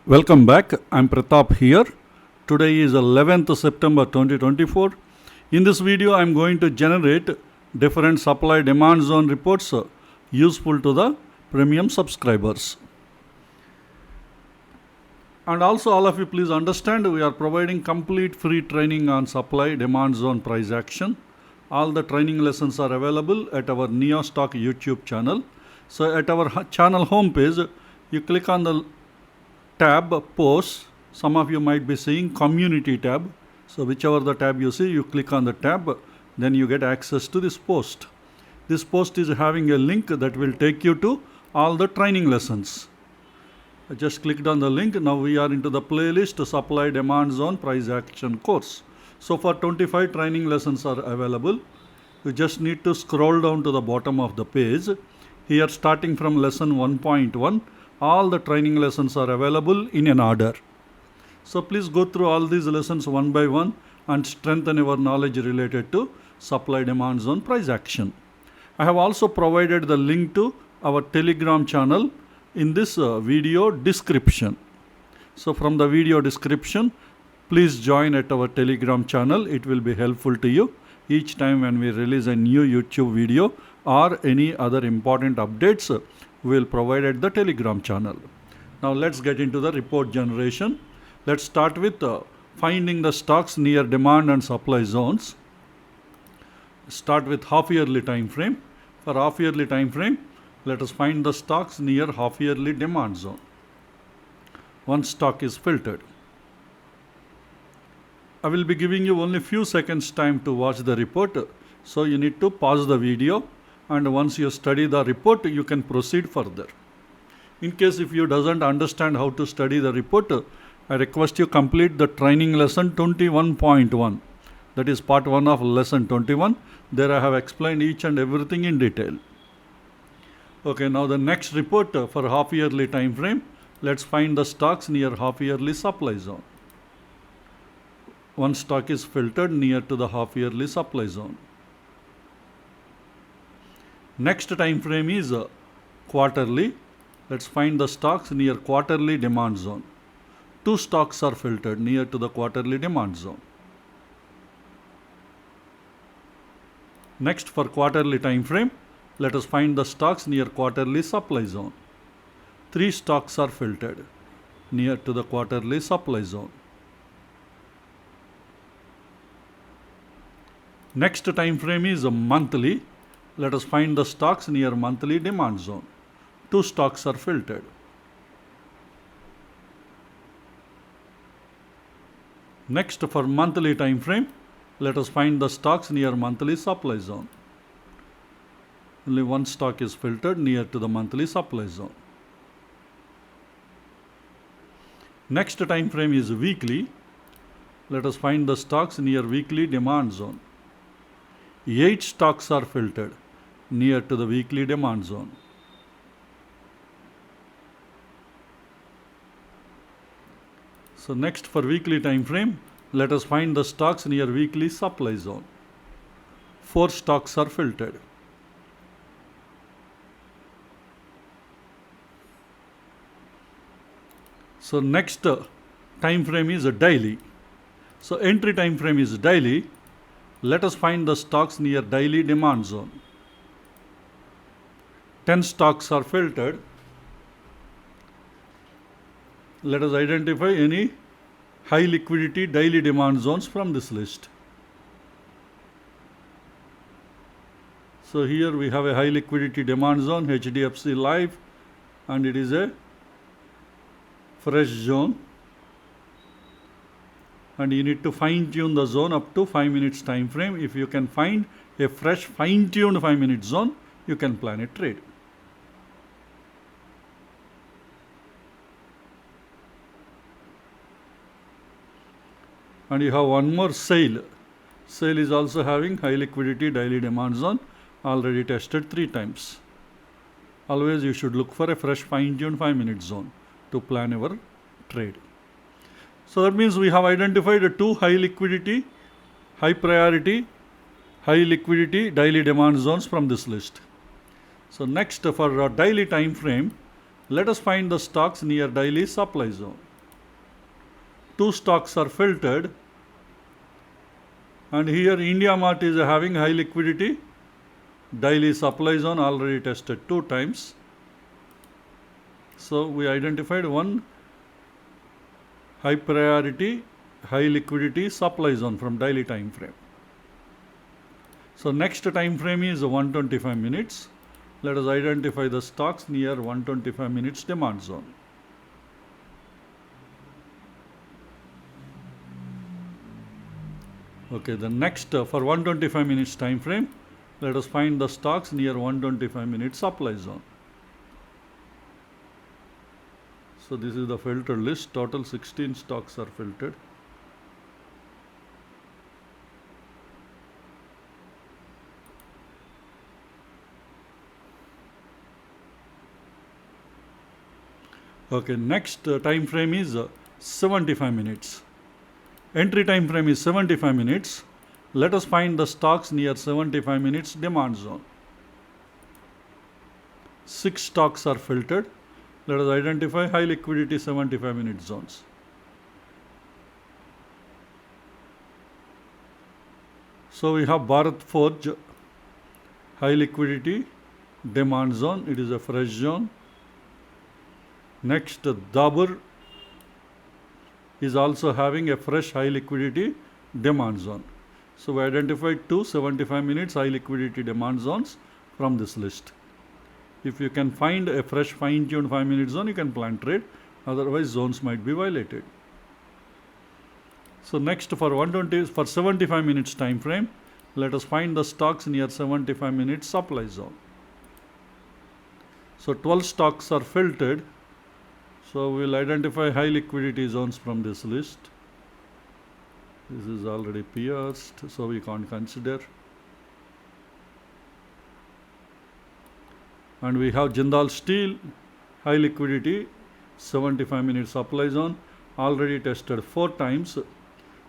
Welcome back. I'm Pratap here. Today is 11th September 2024. In this video, I'm going to generate different supply demand zone reports useful to the premium subscribers. And also all of you please understand we are providing complete free training on supply demand zone price action. All the training lessons are available at our NeoStock YouTube channel. So at our channel homepage, you click on the tab posts. Some of you might be seeing community tab. So whichever the tab you see, you click on the tab, then you get access to this post. This post is having a link that will take you to all the training lessons. I just clicked on the link. Now we are into the playlist supply demand zone price action course. So for 25 training lessons are available. You just need to scroll down to the bottom of the page. Here starting from lesson 1.1, all the training lessons are available in an order. So please go through all these lessons one by one and strengthen your knowledge related to supply demand zone price action. I have also provided the link to our Telegram channel in this video description. So from the video description, please join at our Telegram channel. It will be helpful to you each time when we release a new YouTube video or any other important updates. We will provide at the Telegram channel. Now let's get into the report generation. Let's start with finding the stocks near demand and supply zones. Start with half yearly time frame. For half yearly time frame, let us find the stocks near half yearly demand zone. One stock is filtered. I will be giving you only few seconds time to watch the report. So you need to pause the video, and once you study the report, you can proceed further. In case if you doesn't understand how to study the report, I request you complete the training lesson 21.1. That is part 1 of lesson 21. There I have explained each and everything in detail. Okay, now the next report for half yearly time frame. Let's find the stocks near half yearly supply zone. One stock is filtered near to the half yearly supply zone. Next time frame is quarterly. Let's find the stocks near quarterly demand zone. Two stocks are filtered near to the quarterly demand zone. Next, for quarterly time frame, let us find the stocks near quarterly supply zone. Three stocks are filtered near to the quarterly supply zone. Next time frame is monthly. Let us find the stocks near monthly demand zone. Two stocks are filtered. Next, for monthly time frame, let us find the stocks near monthly supply zone. Only one stock is filtered near to the monthly supply zone. Next time frame is weekly. Let us find the stocks near weekly demand zone. 8 stocks are filtered near to the weekly demand zone. So next, for weekly time frame, let us find the stocks near weekly supply zone. 4 stocks are filtered. So next time frame is daily. So entry time frame is daily. Let us find the stocks near daily demand zone. 10 stocks are filtered. Let us identify any high liquidity daily demand zones from this list. So here we have a high liquidity demand zone, HDFC Life, and it is a fresh zone. And you need to fine tune the zone up to 5 minutes time frame. If you can find a fresh fine tuned 5 minute zone, you can plan a trade. And you have one more sale. Sale is also having high liquidity daily demand zone, already tested 3 times. Always you should look for a fresh fine tuned 5 minute zone to plan your trade. So that means we have identified 2 high liquidity, high priority, high liquidity daily demand zones from this list. So next, for daily time frame, let us find the stocks near daily supply zone. two stocks are filtered, and here India Mart is having high liquidity, daily supply zone already tested 2 times. So we identified one high priority, high liquidity supply zone from daily time frame. So next time frame is 125 minutes. Let us identify the stocks near 125 minutes demand zone. Okay, the next for 125 minutes time frame, let us find the stocks near 125 minutes supply zone. So this is the filter list. Total 16 stocks are filtered. Okay, next time frame is 75 minutes. Entry time frame is 75 minutes. Let us find the stocks near 75 minutes demand zone. 6 stocks are filtered. Let us identify high liquidity 75 minute zones. So we have Bharat Forge, high liquidity demand zone. It is a fresh zone. Next, Dabur is also having a fresh high liquidity demand zone. So we identified 2 75 minutes high liquidity demand zones from this list. If you can find a fresh fine-tuned 5-minute zone, you can plan trade. Otherwise, zones might be violated. So next, for 75 minutes time frame, let us find the stocks near 75 minutes supply zone. So 12 stocks are filtered. So we will identify high liquidity zones from this list. This is already pierced, so we can't consider. And we have Jindal Steel, high liquidity, 75 minute supply zone, already tested 4 times.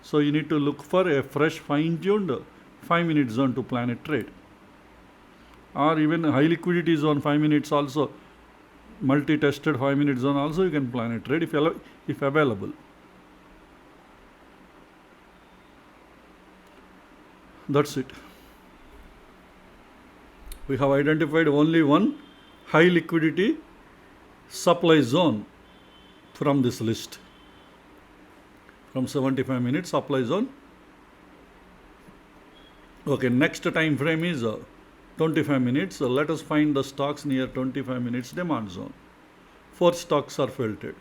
So you need to look for a fresh fine-tuned 5-minute zone to plan a trade. Or even high liquidity zone 5 minutes also, multi-tested 5-minute zone also you can plan a trade if available. That's it. We have identified only one high liquidity supply zone from this list. From 75 minutes supply zone. Okay, next time frame is 25 minutes. So let us find the stocks near 25 minutes demand zone. 4 stocks are filtered.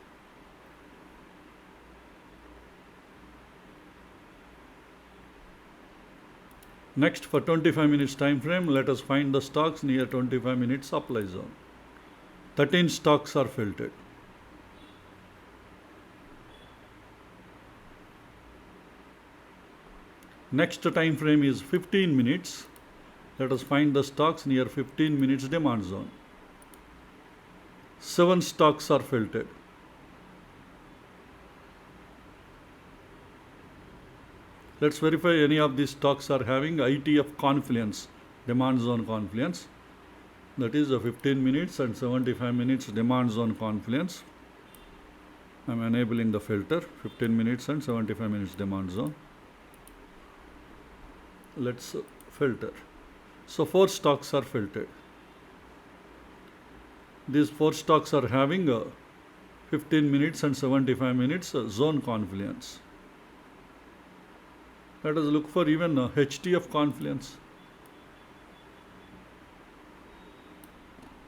Next, for 25 minutes time frame, let us find the stocks near 25 minutes supply zone. 13 stocks are filtered. Next time frame is 15 minutes. Let us find the stocks near 15 minutes demand zone. 7 stocks are filtered. Let's verify any of these stocks are having ITF confluence, demand zone confluence. That is 15 minutes and 75 minutes demand zone confluence. I am enabling the filter, 15 minutes and 75 minutes demand zone. Let's filter. So 4 stocks are filtered. These 4 stocks are having 15 minutes and 75 minutes zone confluence. Let us look for even HTF confluence.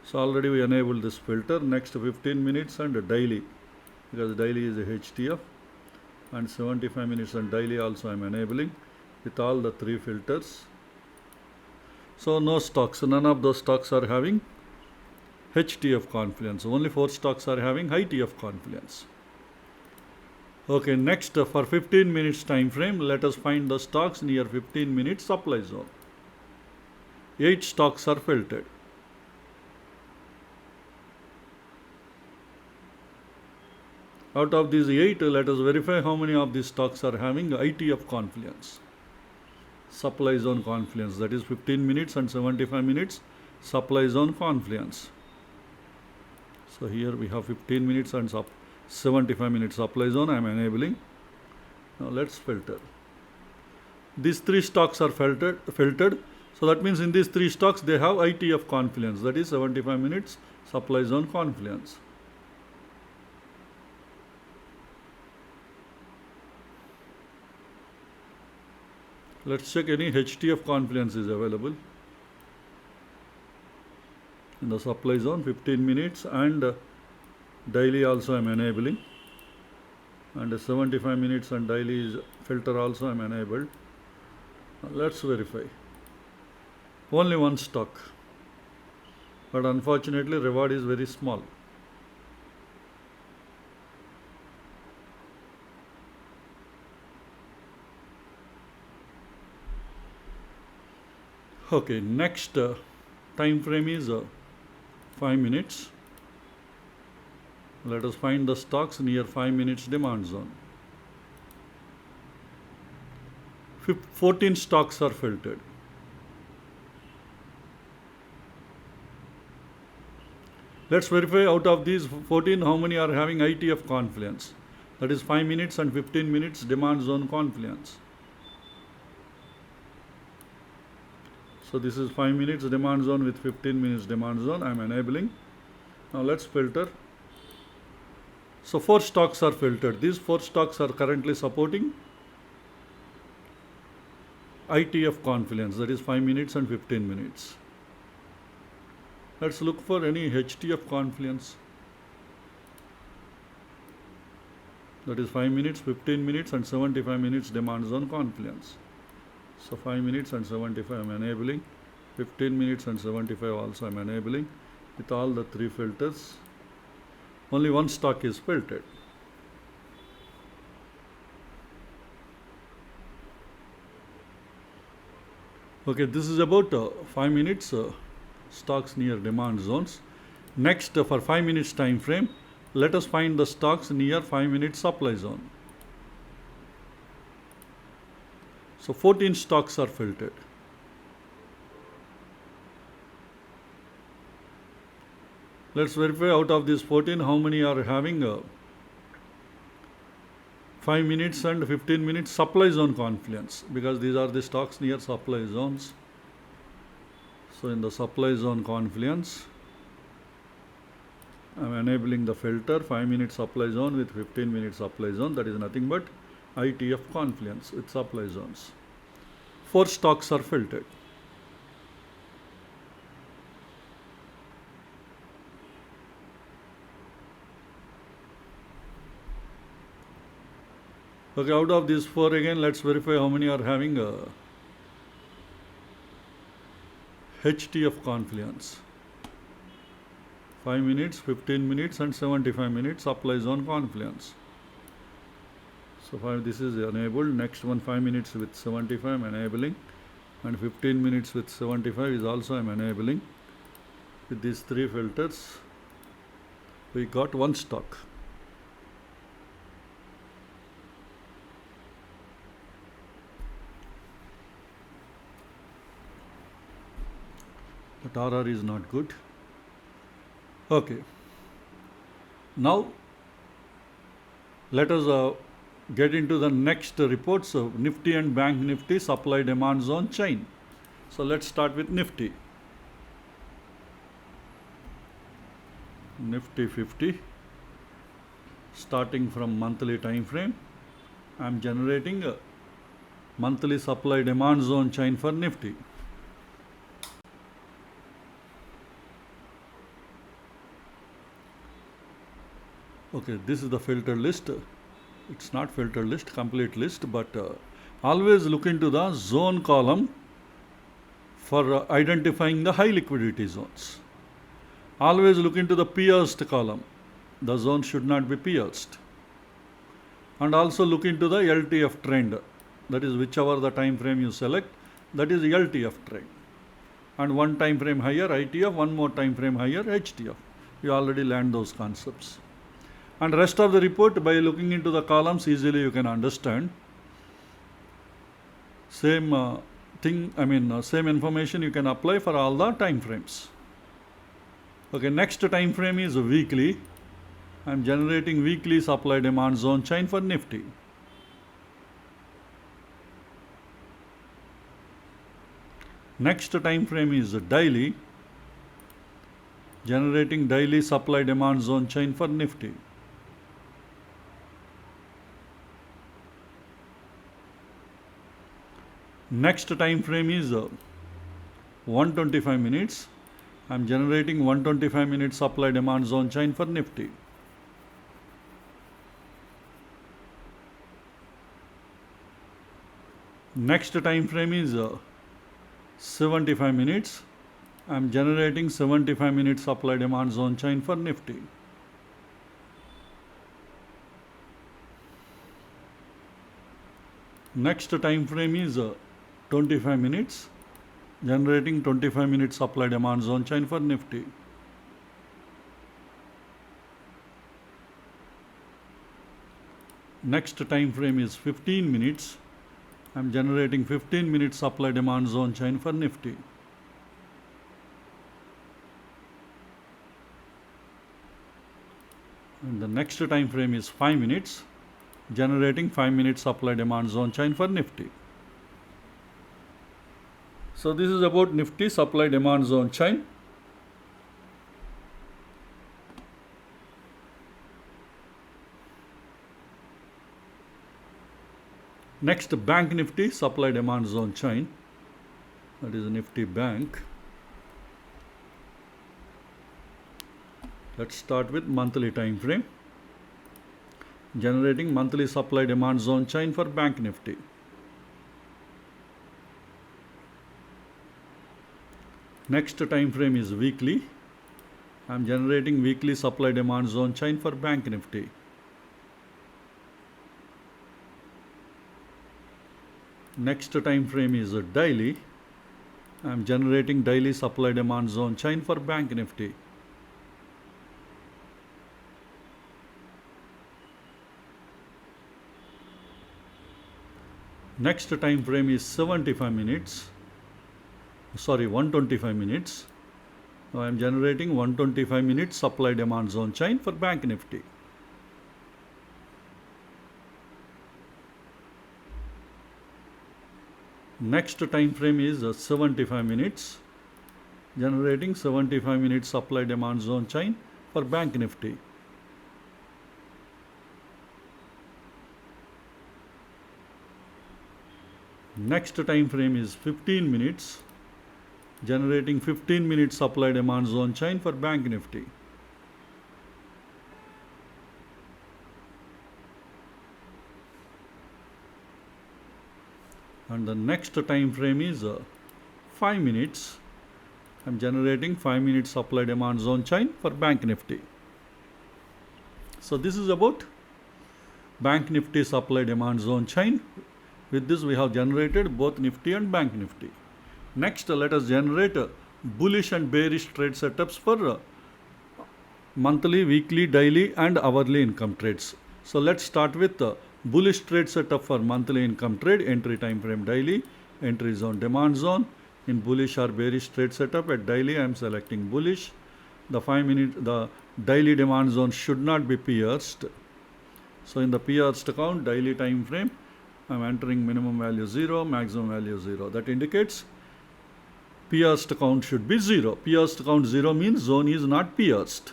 So already we enabled this filter. Next 15 minutes and daily, because daily is a HTF, and 75 minutes and daily also I am enabling with all the 3 filters. So no stocks, none of those stocks are having HTF confluence. Only 4 stocks are having ITF confluence. Okay, next for 15 minutes time frame, let us find the stocks near 15 minutes supply zone. 8 stocks are filtered. Out of these 8, let us verify how many of these stocks are having ITF confluence. Supply zone confluence, that is 15 minutes and 75 minutes supply zone confluence. So here we have 15 minutes and 75 minutes supply zone I am enabling. Now let's filter. These three stocks are filtered. So that means in these three stocks they have ITF confluence, that is 75 minutes supply zone confluence. Let's check any HTF confluence is available in the supply zone, 15 minutes, and daily also I am enabling, and 75 minutes and daily is filter also I am enabled. Let's verify. Only one stock, but unfortunately reward is very small. Okay, next time frame is 5 minutes. Let us find the stocks near 5 minutes demand zone. 14 stocks are filtered. Let's verify out of these 14 how many are having ITF confluence, that is 5 minutes and 15 minutes demand zone confluence. So this is 5 minutes demand zone with 15 minutes demand zone I am enabling. Now let's filter. So 4 stocks are filtered. These 4 stocks are currently supporting ITF confluence, that is 5 minutes and 15 minutes. Let's look for any HTF confluence, that is 5 minutes, 15 minutes and 75 minutes demand zone confluence. So 5 minutes and 75 I am enabling, 15 minutes and 75 also I am enabling. With all the 3 filters, only one stock is filtered. Okay, this is about 5 minutes stocks near demand zones. Next, for 5 minutes time frame, let us find the stocks near 5 minutes supply zone. So 14 stocks are filtered. Let's verify out of these 14 how many are having 5 minutes and 15 minutes supply zone confluence, because these are the stocks near supply zones. So in the supply zone confluence, I am enabling the filter 5 minute supply zone with 15 minute supply zone, that is nothing but ITF confluence with supply zones. 4 stocks are filtered. Okay, out of these 4 again, let's verify how many are having HTF confluence. 5 minutes, 15 minutes and 75 minutes supply zone confluence. So this is enabled. Next one 5 minutes with 75 I am enabling, and 15 minutes with 75 is also I am enabling. With these 3 filters, we got one stock. But RR is not good. Okay. Now let us get into the next reports of NIFTY and BANKNIFTY supply demand zone chain. So let's start with NIFTY. NIFTY 50. Starting from monthly time frame, I am generating a monthly supply demand zone chain for NIFTY. Okay, this is the filter list. It's not filter list, complete list, but always look into the zone column for identifying the high liquidity zones. Always look into the pierced column. The zone should not be pierced. And also look into the LTF trend. That is whichever the time frame you select, that is LTF trend. And one time frame higher ITF, one more time frame higher HTF. You already learned those concepts. And rest of the report, by looking into the columns, easily you can understand. Same same information you can apply for all the time frames. Okay, next time frame is weekly. I am generating weekly supply demand zone chain for NIFTY. Next time frame is daily, generating daily supply demand zone chain for Nifty. Next time frame is 125 minutes. I am generating 125 minute supply demand zone chain for Nifty. Next time frame is 75 minutes. I am generating 75 minute supply demand zone chain for Nifty. Next time frame is 25 minutes, generating 25 minute supply demand zone chain for Nifty. Next time frame is 15 minutes. I am generating 15 minute supply demand zone chain for Nifty. And the next time frame is 5 minutes, generating 5 minute supply demand zone chain for Nifty. So this is about Nifty supply demand zone chain. Next, Bank Nifty supply demand zone chain, that is Nifty Bank. Let's start with monthly time frame, generating monthly supply demand zone chain for Bank Nifty. Next time frame is weekly. I am generating weekly supply demand zone chain for Bank Nifty. Next time frame is daily. I am generating daily supply demand zone chain for Bank Nifty. Next time frame is 125 minutes. Now I am generating 125 minutes supply demand zone chain for Bank Nifty. Next time frame is 75 minutes, generating 75 minutes supply demand zone chain for Bank Nifty. Next time frame is 15 minutes, generating 15 minutes supply demand zone chain for Bank Nifty. And the next time frame is 5 minutes. I am generating 5 minutes supply demand zone chain for Bank Nifty. So this is about Bank Nifty supply demand zone chain. With this we have generated both Nifty and Bank Nifty. Next, let us generate bullish and bearish trade setups for monthly, weekly, daily and hourly income trades. So let's start with bullish trade setup for monthly income trade, entry time frame daily, entry zone demand zone. In bullish or bearish trade setup at daily I am selecting bullish. The daily demand zone should not be pierced. So in the pierced count daily time frame I am entering minimum value 0, maximum value 0. That indicates pierced count should be 0. Pierced count 0 means zone is not pierced.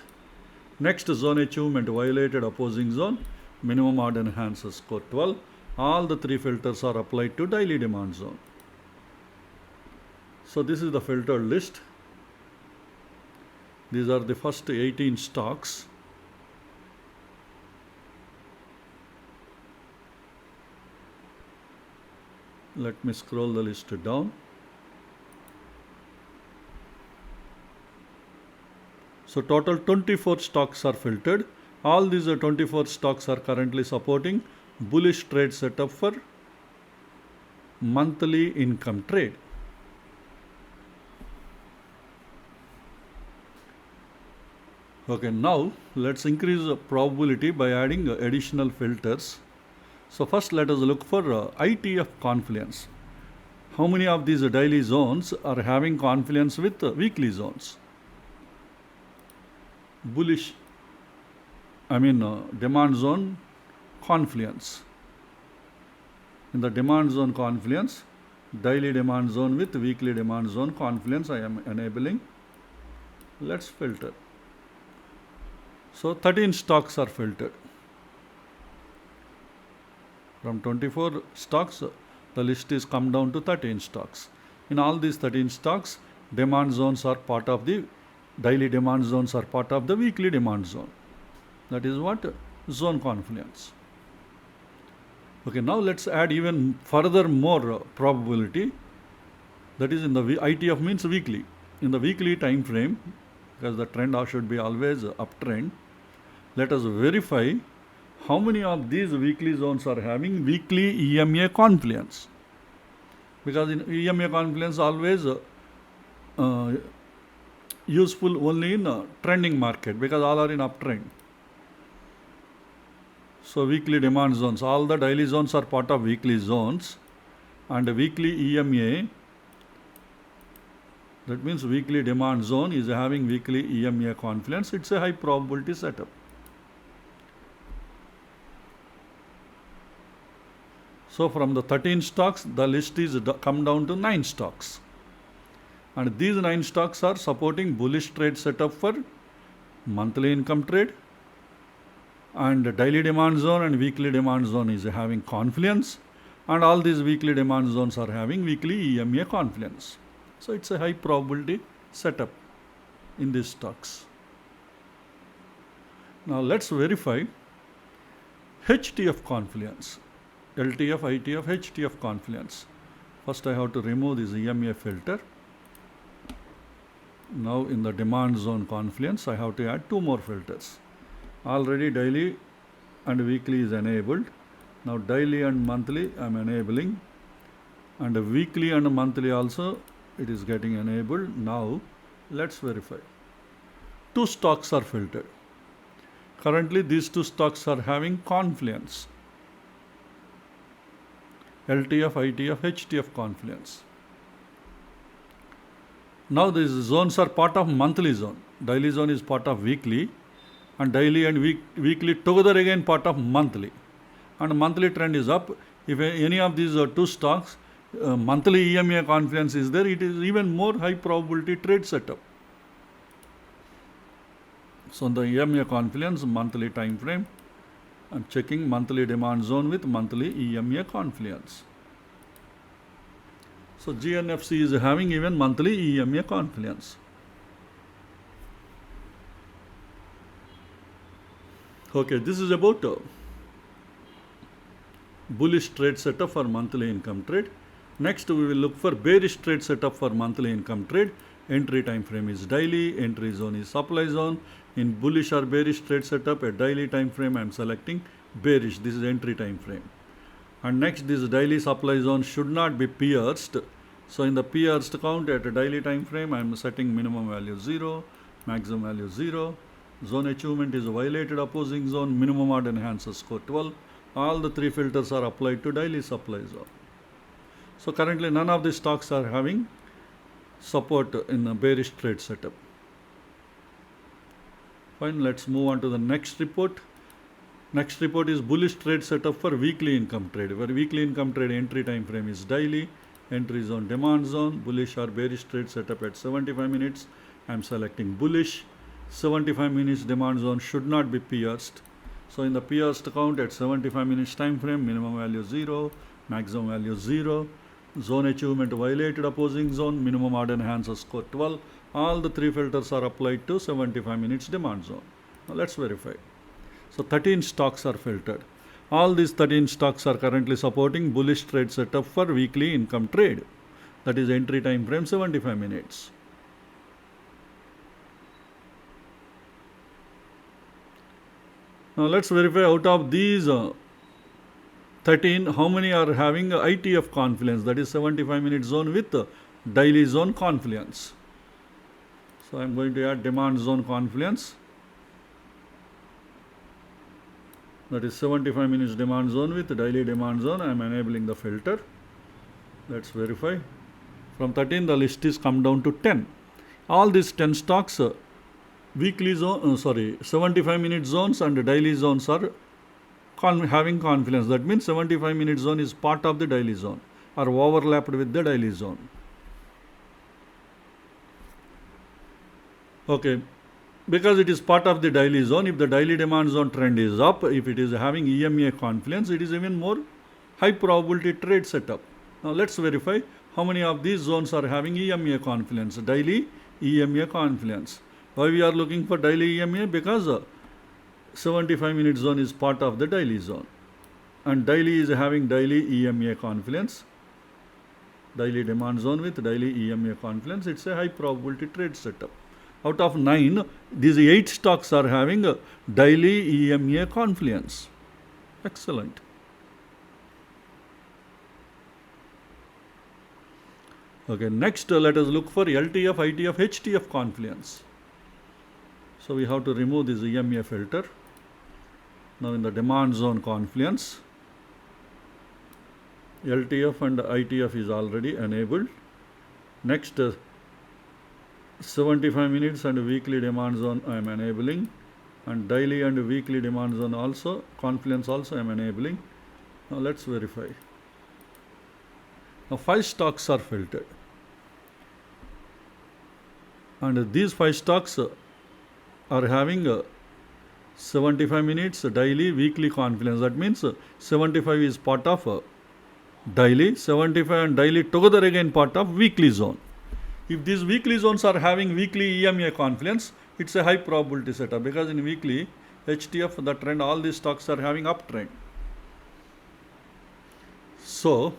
Next, zone achievement violated opposing zone, minimum odd enhancer score 12. All the 3 filters are applied to daily demand zone. So this is the filtered list. These are the first 18 stocks. Let me scroll the list down. So total 24 stocks are filtered. All these 24 stocks are currently supporting bullish trade setup for monthly income trade. Okay, now let's increase the probability by adding additional filters. So first let us look for ITF confluence. How many of these daily zones are having confluence with weekly zones? Bullish, demand zone confluence. In the demand zone confluence, daily demand zone with weekly demand zone confluence I am enabling. Let's filter. So 13 stocks are filtered. From 24 stocks, the list is come down to 13 stocks. In all these 13 stocks, demand zones are part of the daily demand zones are part of the weekly demand zone. That is what? Zone confluence. Okay, now let's add even further more probability. That is in the ITF means weekly. In the weekly time frame, because the trend should be always uptrend, let us verify how many of these weekly zones are having weekly EMA confluence. Because in EMA confluence always useful only in trending market because all are in uptrend. So weekly demand zones, all the daily zones are part of weekly zones, and weekly EMA, that means weekly demand zone is having weekly EMA confluence. It's a high probability setup. So from the 13 stocks, the list is come down to 9 stocks. And these 9 stocks are supporting bullish trade setup for monthly income trade, and daily demand zone and weekly demand zone is having confluence, and all these weekly demand zones are having weekly EMA confluence. So it's a high probability setup in these stocks. Now let's verify HTF confluence. LTF, ITF, HTF confluence. First I have to remove this EMA filter. Now in the demand zone confluence, I have to add 2 more filters. Already daily and weekly is enabled. Now daily and monthly I am enabling, and weekly and monthly also it is getting enabled. Now let's verify. 2 stocks are filtered. Currently these 2 stocks are having confluence. LTF, ITF, HTF confluence. Now these zones are part of monthly zone. Daily zone is part of weekly, and daily and weekly together again part of monthly. And monthly trend is up. If any of these 2 stocks, monthly EMA confluence is there, it is even more high probability trade setup. So the EMA confluence monthly time frame, I am checking monthly demand zone with monthly EMA confluence. So GNFC is having even monthly EMA confluence. Okay, this is about bullish trade setup for monthly income trade. Next we will look for bearish trade setup for monthly income trade. Entry time frame is daily, entry zone is supply zone. In bullish or bearish trade setup at daily time frame I am selecting bearish. This is entry time frame. And next, this daily supply zone should not be pierced. So in the pierced count at a daily time frame I am setting minimum value 0, maximum value 0. Zone achievement is violated opposing zone, minimum odd enhancer score 12. All the 3 filters are applied to daily supply zone. So currently none of the stocks are having support in a bearish trade setup. Fine, let's move on to the next report. Next report is bullish trade setup for weekly income trade, where weekly income trade entry time frame is daily, entry zone demand zone, bullish or bearish trade setup at 75 minutes. I am selecting bullish. 75 minutes demand zone should not be pierced. So in the pierced count at 75 minutes time frame, minimum value 0, maximum value 0. Zone achievement violated opposing zone, minimum odd enhancer score 12. All the 3 filters are applied to 75 minutes demand zone. Now let's verify. So 13 stocks are filtered. All these 13 stocks are currently supporting bullish trade setup for weekly income trade. That is entry time frame 75 minutes. Now let's verify out of these 13, how many are having ITF confluence, that is 75 minute zone with daily zone confluence. So I am going to add demand zone confluence. That is 75 minutes demand zone with daily demand zone. I am enabling the filter. Let's verify. From 13 the list is come down to 10. All these 10 stocks weekly zone, 75 minute zones and daily zones are having confluence. That means 75 minute zone is part of the daily zone. are overlapped with the daily zone. Okay, because it is part of the daily zone, if the daily demand zone trend is up, if it is having EMA confluence, it is even more high probability trade setup. Now let's verify how many of these zones are having EMA confluence, daily EMA confluence. Why we are looking for daily EMA? Because 75-minute zone is part of the daily zone, and daily is having daily EMA confluence, daily demand zone with daily EMA confluence. It's a high probability trade setup. Out of 9, these 8 stocks are having daily EMA confluence. Excellent. Okay, next let us look for LTF, ITF, HTF confluence. So we have to remove this EMA filter. Now in the demand zone confluence, LTF and ITF is already enabled. Next 75 minutes and weekly demand zone I am enabling, and daily and weekly demand zone also, confluence also I am enabling. Now let's verify. Now 5 stocks are filtered, and these 5 stocks are having 75 minutes daily weekly confluence. That means 75 is part of daily, 75 and daily together again part of weekly zone. If these weekly zones are having weekly EMA confluence, it's a high probability setup, because in weekly HTF, the trend, all these stocks are having uptrend. So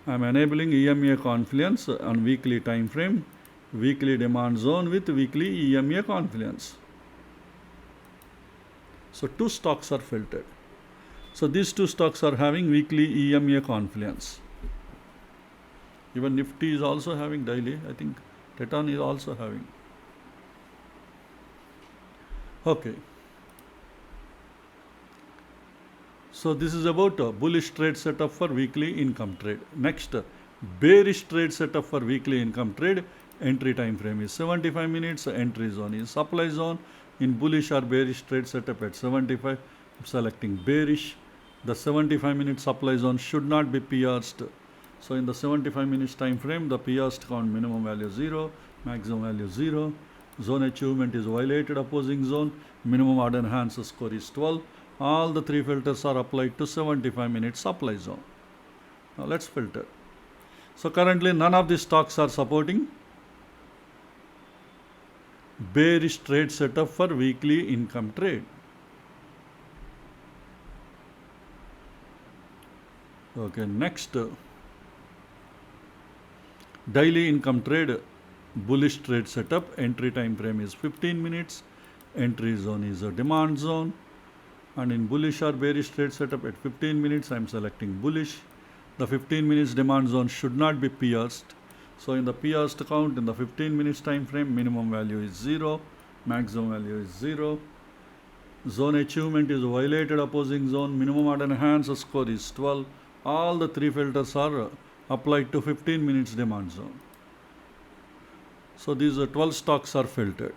I am enabling EMA confluence on weekly time frame, weekly demand zone with weekly EMA confluence. So 2 stocks are filtered. So these 2 stocks are having weekly EMA confluence. Even NIFTY is also having daily. I think Titan is also having. Okay. So this is about a bullish trade setup for weekly income trade. Next, bearish trade setup for weekly income trade. Entry time frame is 75 minutes. Entry zone is supply zone. In bullish or bearish trade setup at 75, I'm selecting bearish. The 75-minute supply zone should not be pierced. So in the 75 minutes time frame, the pierced count minimum value 0, maximum value 0. Zone achievement is violated opposing zone. Minimum order enhances score is 12. All the 3 filters are applied to 75-minute supply zone. Now let's filter. So currently none of these stocks are supporting bearish trade setup for weekly income trade. Okay, next. Daily income trade, bullish trade setup. Entry time frame is 15 minutes. Entry zone is a demand zone. And in bullish or bearish trade setup at 15 minutes, I am selecting bullish. The 15 minutes demand zone should not be pierced. So in the pierced count, in the 15 minutes time frame, minimum value is 0, maximum value is 0. Zone achievement is violated opposing zone. Minimum order enhanced score is 12. All the 3 filters are applied to 15 minutes demand zone. So these 12 stocks are filtered.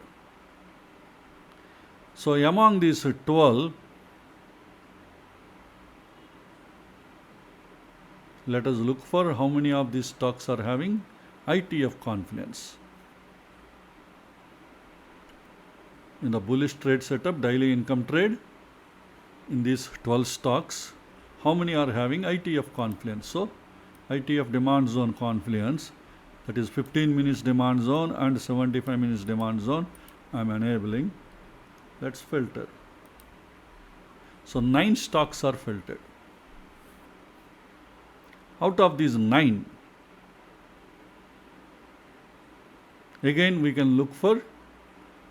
So among these 12, let us look for how many of these stocks are having ITF confluence. In the bullish trade setup, daily income trade, in these 12 stocks, how many are having ITF confluence? So ITF demand zone confluence, that is 15 minutes demand zone and 75 minutes demand zone, I am enabling. Let's filter. So 9 stocks are filtered. Out of these 9, again we can look for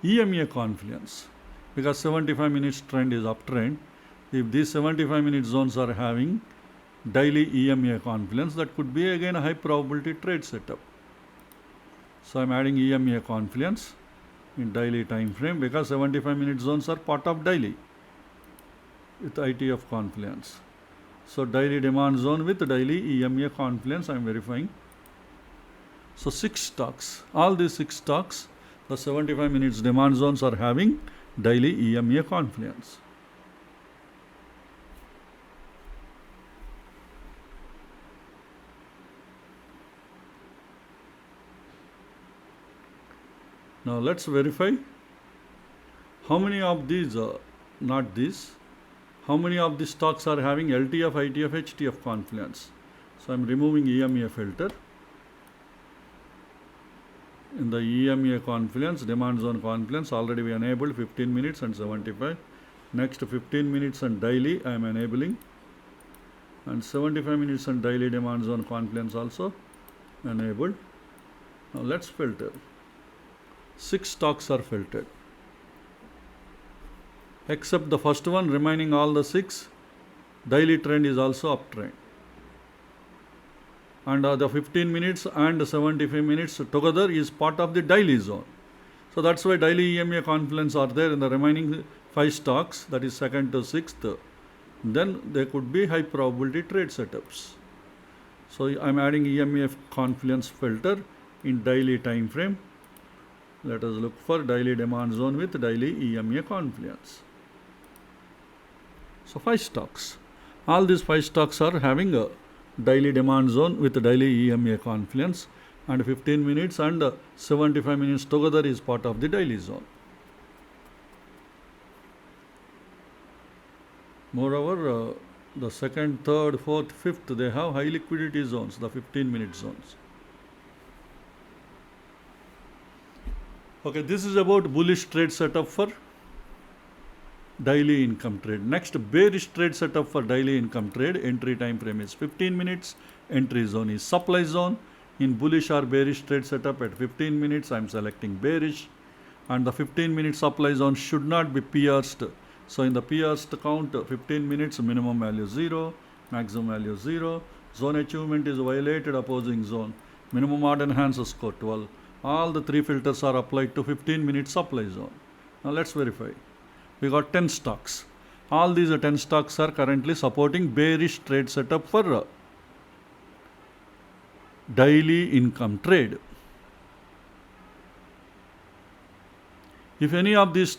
EMA confluence, because 75 minutes trend is uptrend. If these 75 minute zones are having daily EMA confluence, that could be again a high probability trade setup. So I am adding EMA confluence in daily time frame, because 75 minute zones are part of daily with ITF confluence. So daily demand zone with daily EMA confluence I am verifying. So 6 stocks, all these 6 stocks, the 75 minutes demand zones are having daily EMA confluence. Now let's verify how many of these, not these, how many of the stocks are having LTF, ITF, HTF confluence. So I'm removing EMA filter. In the EMA confluence, demand zone confluence, already we enabled 15 minutes and 75. Next 15 minutes and daily I am enabling, and 75 minutes and daily demand zone confluence also enabled. Now let's filter. 6 stocks are filtered. Except the first one, remaining all the 6, daily trend is also uptrend. And the 15 minutes and 75 minutes together is part of the daily zone. So that's why daily EMA confluence are there in the remaining 5 stocks, that is 2nd to 6th. Then there could be high probability trade setups. So I'm adding EMA confluence filter in daily time frame. Let us look for daily demand zone with daily EMA confluence. So 5 stocks. All these 5 stocks are having a daily demand zone with daily EMA confluence, and 15 minutes and 75 minutes together is part of the daily zone. Moreover, the 2nd, 3rd, 4th, 5th, they have high liquidity zones, the 15-minute zones. Okay, this is about bullish trade setup for daily income trade. Next, bearish trade setup for daily income trade. Entry time frame is 15 minutes. Entry zone is supply zone. In bullish or bearish trade setup at 15 minutes, I am selecting bearish. And the 15-minute supply zone should not be pierced. So in the pierced count, 15 minutes, minimum value 0, maximum value 0. Zone achievement is violated, opposing zone. Minimum odd enhancer score 12. All the 3 filters are applied to 15-minute supply zone. Now let's verify. We got 10 stocks. All these 10 stocks are currently supporting bearish trade setup for daily income trade. If any of these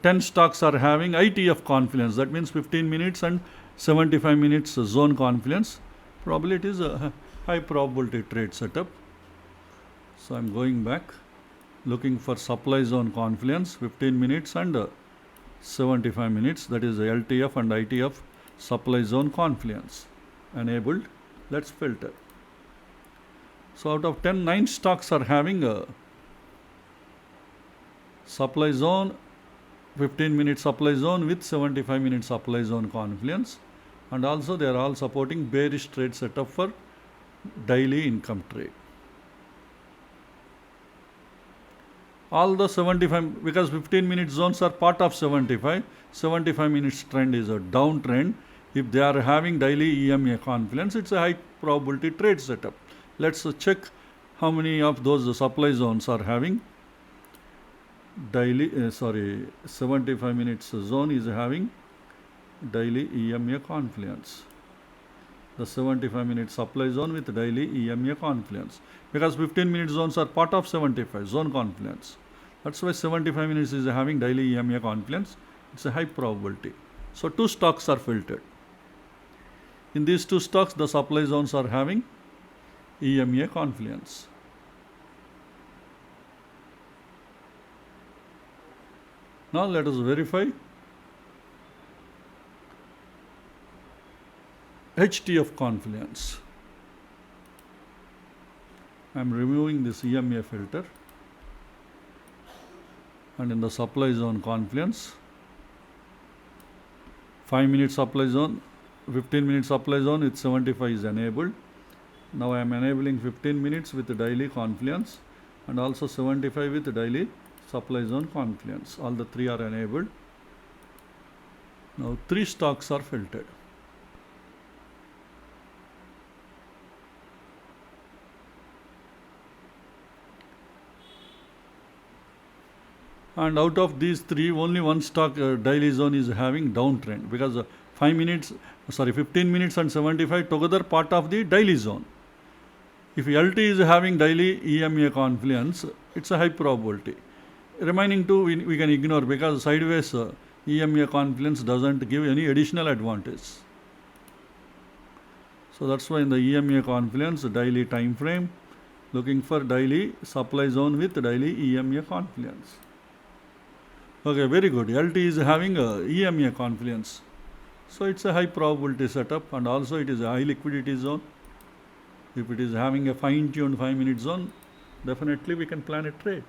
10 stocks are having ITF confluence, that means 15 minutes and 75 minutes zone confluence, probably it is a high probability trade setup. So I'm going back, looking for supply zone confluence, 15 minutes and 75 minutes, that is LTF and ITF supply zone confluence enabled. Let's filter. So out of 10, 9 stocks are having a supply zone, 15-minute supply zone with 75-minute supply zone confluence, and also they are all supporting bearish trade setup for daily income trade. All the 75, because 15-minute zones are part of 75 minutes trend is a downtrend. If they are having daily EMA confluence, it's a high probability trade setup. Let's check how many of those supply zones are having daily, 75 minutes zone is having daily EMA confluence. The 75-minute supply zone with daily EMA confluence. Because 15-minute zones are part of 75 zone confluence. That's why 75 minutes is having daily EMA confluence. It's a high probability. So 2 stocks are filtered. In these 2 stocks, the supply zones are having EMA confluence. Now let us verify HTF confluence. I am removing this EMA filter, and in the supply zone confluence, 5-minute supply zone, 15-minute supply zone with 75 is enabled. Now I am enabling 15 minutes with the daily confluence and also 75 with the daily supply zone confluence. All the 3 are enabled. Now 3 stocks are filtered. And out of these 3, only 1 stock daily zone is having downtrend, because 15 minutes and 75 together part of the daily zone. If LT is having daily EMA confluence, it's a high probability. Remaining 2 we can ignore, because sideways EMA confluence doesn't give any additional advantage. So that's why in the EMA confluence daily time frame, Looking for daily supply zone with daily EMA confluence. Okay, very good. LT is having a EMA confluence. So it's a high probability setup, and also it is a high liquidity zone. If it is having a fine-tuned 5-minute zone, definitely we can plan a trade.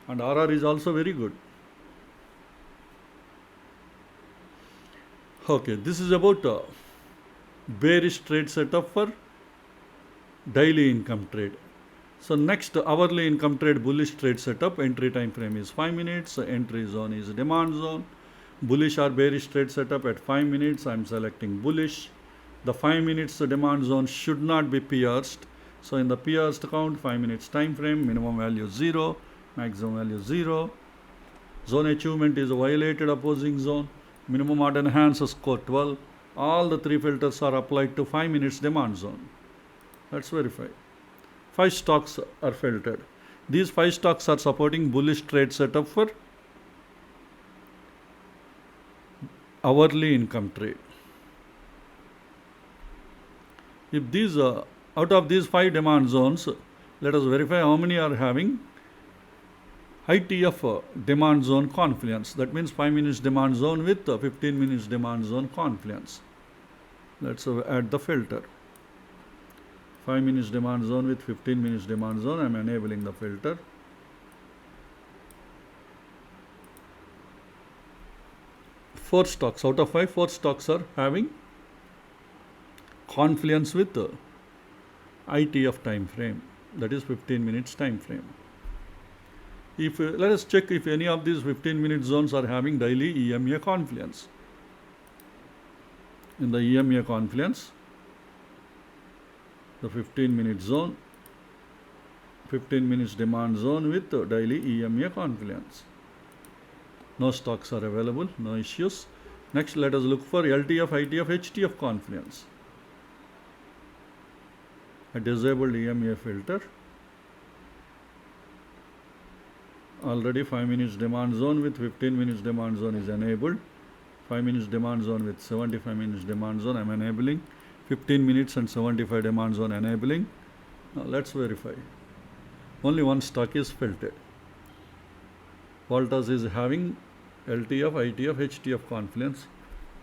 And RR is also very good. Okay, this is about bearish trade setup for daily income trade. So next, hourly income trade bullish trade setup. Entry time frame is 5 minutes. Entry zone is demand zone. Bullish or bearish trade setup at 5 minutes. I am selecting bullish. The 5 minutes demand zone should not be pierced. So in the pierced count, 5 minutes time frame, minimum value 0, maximum value 0. Zone achievement is violated opposing zone. Minimum order enhances score 12. All the 3 filters are applied to 5 minutes demand zone. Let's verify. 5 stocks are filtered. These 5 stocks are supporting bullish trade setup for hourly income trade. If these out of these 5 demand zones, let us verify how many are having ITF demand zone confluence. That means 5 minutes demand zone with 15 minutes demand zone confluence. Let's add the filter. 5 minutes demand zone with 15 minutes demand zone. I am enabling the filter. Four stocks out of 5, 4 stocks are having confluence with ITF time frame, that is 15 minutes time frame. If let us check if any of these 15-minute zones are having daily EMA confluence. In the EMA confluence, the 15-minute zone, 15 minutes demand zone with daily EMA confluence. No stocks are available, no issues. Next, let us look for LTF, ITF, HTF confluence. A disabled EMA filter. Already 5 minutes demand zone with 15 minutes demand zone is enabled. 5 minutes demand zone with 75 minutes demand zone I am enabling. 15 minutes and 75 demand zone enabling. Now let's verify. Only one stock is filtered. Voltas is having LTF, ITF, HTF confluence.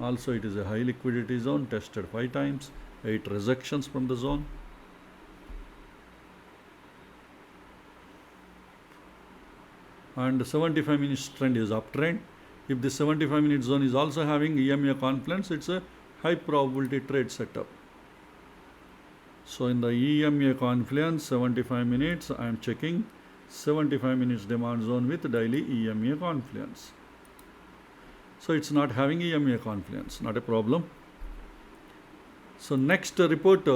Also it is a high liquidity zone, tested 5 times, 8 rejections from the zone. And 75 minutes trend is uptrend. If the 75 minute zone is also having EMA confluence, it's a high probability trade setup. So in the EMA confluence 75 minutes, I am checking 75 minutes demand zone with daily EMA confluence. So it's not having EMA confluence, not a problem. So next report,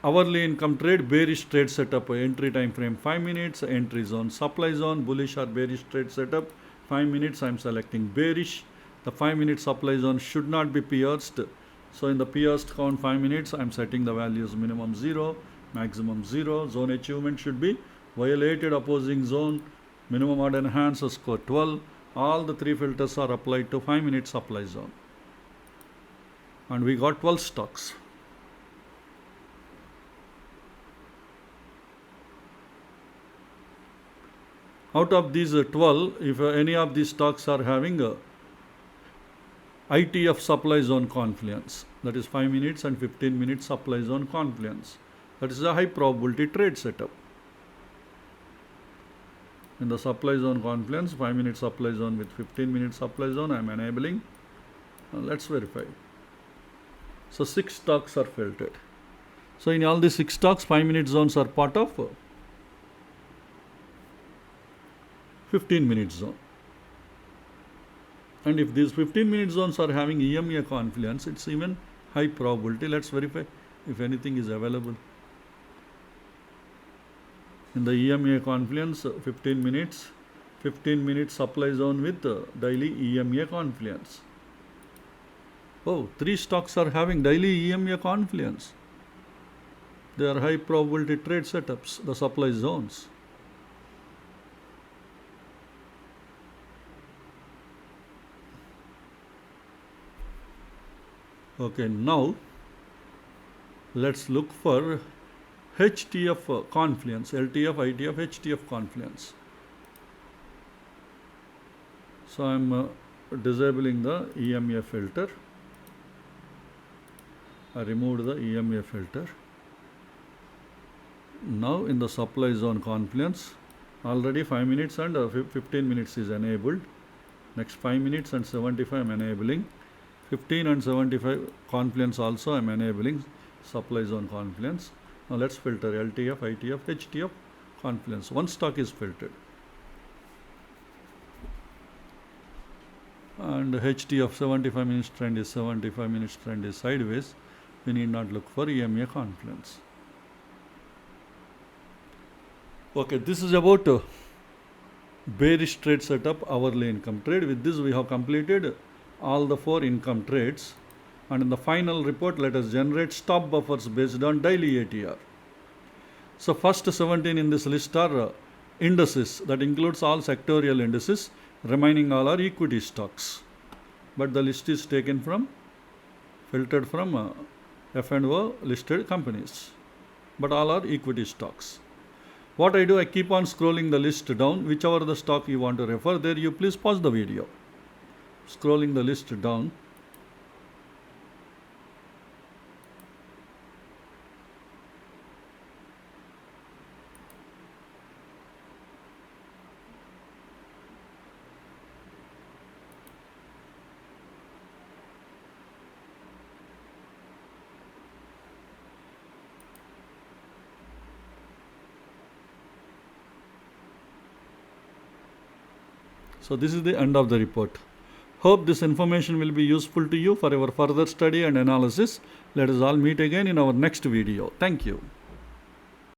hourly income trade, bearish trade setup. Entry time frame 5 minutes, entry zone, supply zone, bullish or bearish trade setup 5 minutes. I am selecting bearish. The 5 minute supply zone should not be pierced. So in the pierced count 5 minutes, I am setting the values minimum 0, maximum 0. Zone achievement should be violated opposing zone, minimum order enhances score 12. All the 3 filters are applied to 5 minute supply zone. And we got 12 stocks. Out of these 12, if any of these stocks are having a ITF supply zone confluence, that is 5 minutes and 15 minutes supply zone confluence, that is a high probability trade setup. In the supply zone confluence, 5 minute supply zone with 15 minute supply zone, I am enabling. Let's verify. So 6 stocks are filtered. So in all these 6 stocks, 5 minute zones are part of 15 minute zone. And if these 15 minute zones are having EMA confluence, it's even high probability. Let's verify if anything is available. In the EMA confluence, 15 minutes supply zone with daily EMA confluence. Oh, 3 stocks are having daily EMA confluence. They are high probability trade setups, the supply zones. Okay, now let's look for HTF Confluence, LTF, ITF, HTF Confluence. So I am disabling the EMA filter. I removed the EMA filter. Now in the supply zone confluence, already 5 minutes and 15 minutes is enabled. Next 5 minutes and 75 I am enabling. 15 and 75 confluence also I am enabling, supply zone confluence. Now let's filter LTF, ITF, HTF confluence. One stock is filtered. And HTF 75 minutes trend is 75 minutes trend is sideways. We need not look for EMA confluence. Okay, this is about bearish trade setup, hourly income trade. With this we have completed all the 4 income trades, and in the final report let us generate stop buffers based on daily ATR. So first 17 in this list are indices, that includes all sectorial indices, remaining all are equity stocks. But the list is taken from, filtered from F&O listed companies, but all are equity stocks. What I do, I keep on scrolling the list down, whichever the stock you want to refer, there you please pause the video. Scrolling the list down. So this is the end of the report. Hope this information will be useful to you for your further study and analysis. Let us all meet again in our next video. Thank you.